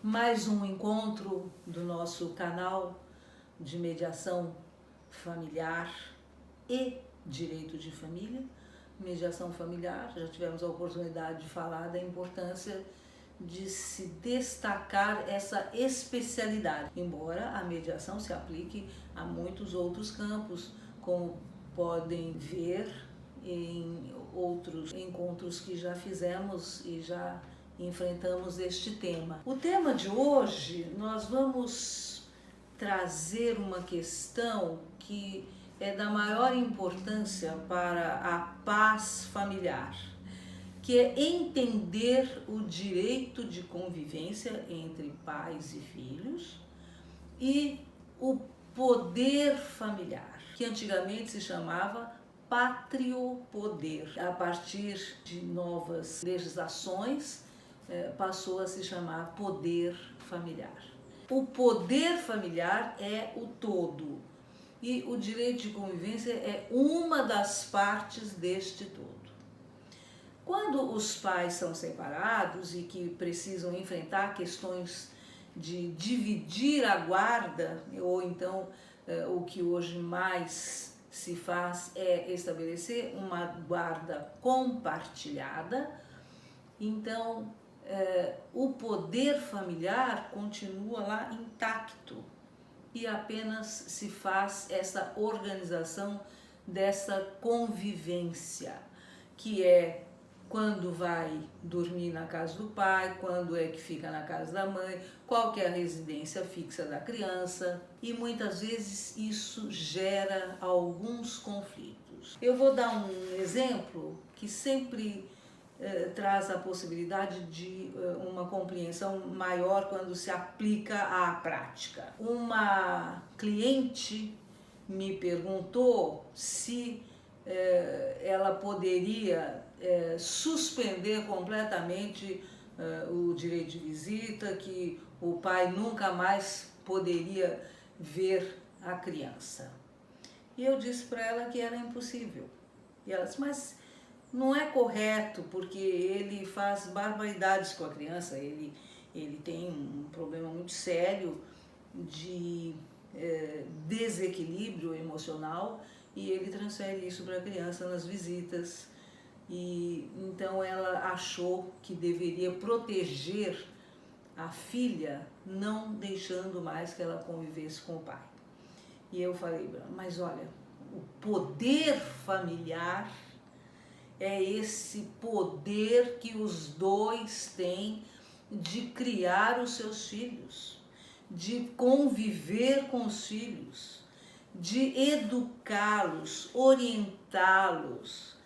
Mais um encontro do nosso canal de mediação familiar e direito de família. Mediação familiar, já tivemos a oportunidade de falar da importância de se destacar essa especialidade, embora a mediação se aplique a muitos outros campos, como podem ver em outros encontros que já fizemos e já enfrentamos este tema. O tema de hoje nós vamos trazer uma questão que é da maior importância para a paz familiar, que é entender o direito de convivência entre pais e filhos e o poder familiar, que antigamente se chamava patriopoder. A partir de novas legislações, passou a se chamar poder familiar. O poder familiar é o todo e o direito de convivência é uma das partes deste todo. Quando os pais são separados e que precisam enfrentar questões de dividir a guarda, ou então o que hoje mais se faz é estabelecer uma guarda compartilhada, então o poder familiar continua lá intacto e apenas se faz essa organização dessa convivência, que é quando vai dormir na casa do pai, quando é que fica na casa da mãe, qual que é a residência fixa da criança, e muitas vezes isso gera alguns conflitos. Eu vou dar um exemplo que sempre traz a possibilidade de uma compreensão maior quando se aplica à prática. Uma cliente me perguntou se ela poderia suspender completamente o direito de visita, que o pai nunca mais poderia ver a criança. E eu disse para ela que era impossível. E ela disse, mas não é correto, porque ele faz barbaridades com a criança, ele tem um problema muito sério de desequilíbrio emocional e ele transfere isso para a criança nas visitas. E então ela achou que deveria proteger a filha, não deixando mais que ela convivesse com o pai. E eu falei, mas olha, o poder familiar é esse poder que os dois têm de criar os seus filhos, de conviver com os filhos, de educá-los, orientá-los,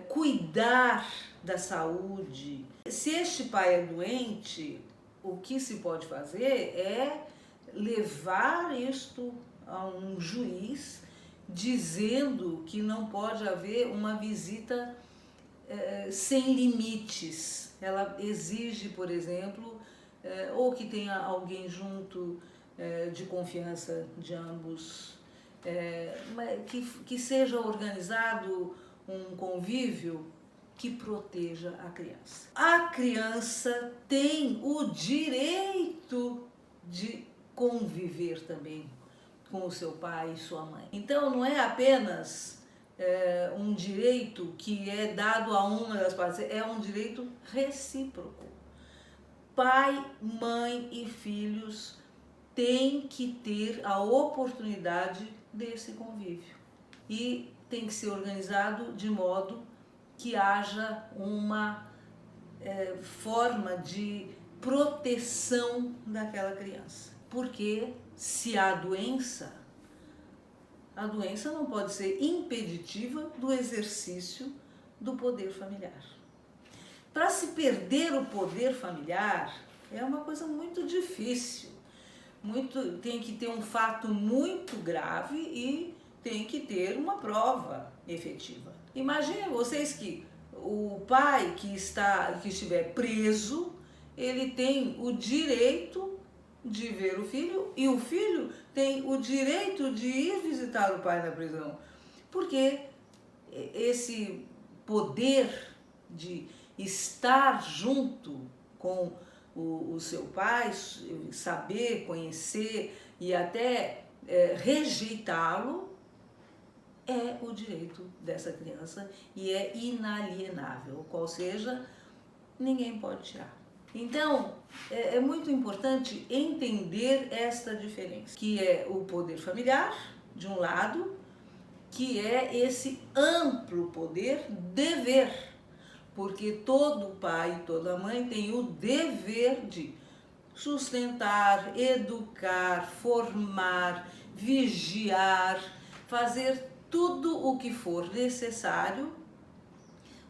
cuidar da saúde. Se este pai é doente, o que se pode fazer é levar isto a um juiz, dizendo que não pode haver uma visita sem limites. Ela exige, por exemplo, ou que tenha alguém junto de confiança de ambos, que seja organizado um convívio que proteja a criança. A criança tem o direito de conviver também com o seu pai e sua mãe. Então não é apenas um direito que é dado a uma das partes, é um direito recíproco. Pai, mãe e filhos têm que ter a oportunidade desse convívio e tem que ser organizado de modo que haja uma forma de proteção daquela criança. Porque se há doença, a doença não pode ser impeditiva do exercício do poder familiar. Para se perder o poder familiar é uma coisa muito difícil. Tem que ter um fato muito grave e tem que ter uma prova efetiva. Imaginem vocês que o pai que estiver preso, ele tem o direito de ver o filho e o filho tem o direito de ir visitar o pai na prisão, porque esse poder de estar junto com o seu pai, saber, conhecer e até rejeitá-lo, é o direito dessa criança e é inalienável, qual seja, ninguém pode tirar. Então, é muito importante entender esta diferença, que é o poder familiar, de um lado, que é esse amplo poder dever, porque todo pai e toda mãe tem o dever de sustentar, educar, formar, vigiar, fazer tudo o que for necessário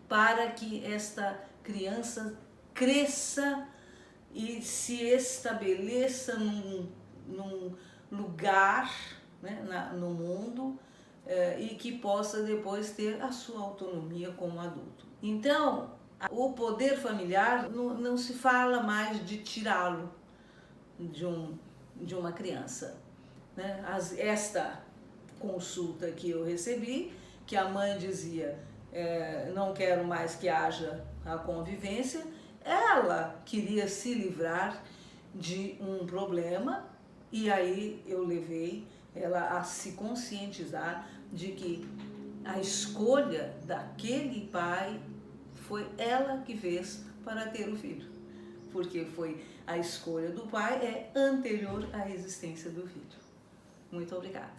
para que esta criança cresça e se estabeleça num lugar, né, no mundo, e que possa depois ter a sua autonomia como adulto. Então, o poder familiar não se fala mais de tirá-lo de uma criança, né? Esta consulta que eu recebi, que a mãe dizia, não quero mais que haja a convivência, ela queria se livrar de um problema e aí eu levei ela a se conscientizar de que a escolha daquele pai foi ela que fez para ter o filho, porque foi a escolha do pai é anterior à existência do filho. Muito obrigada.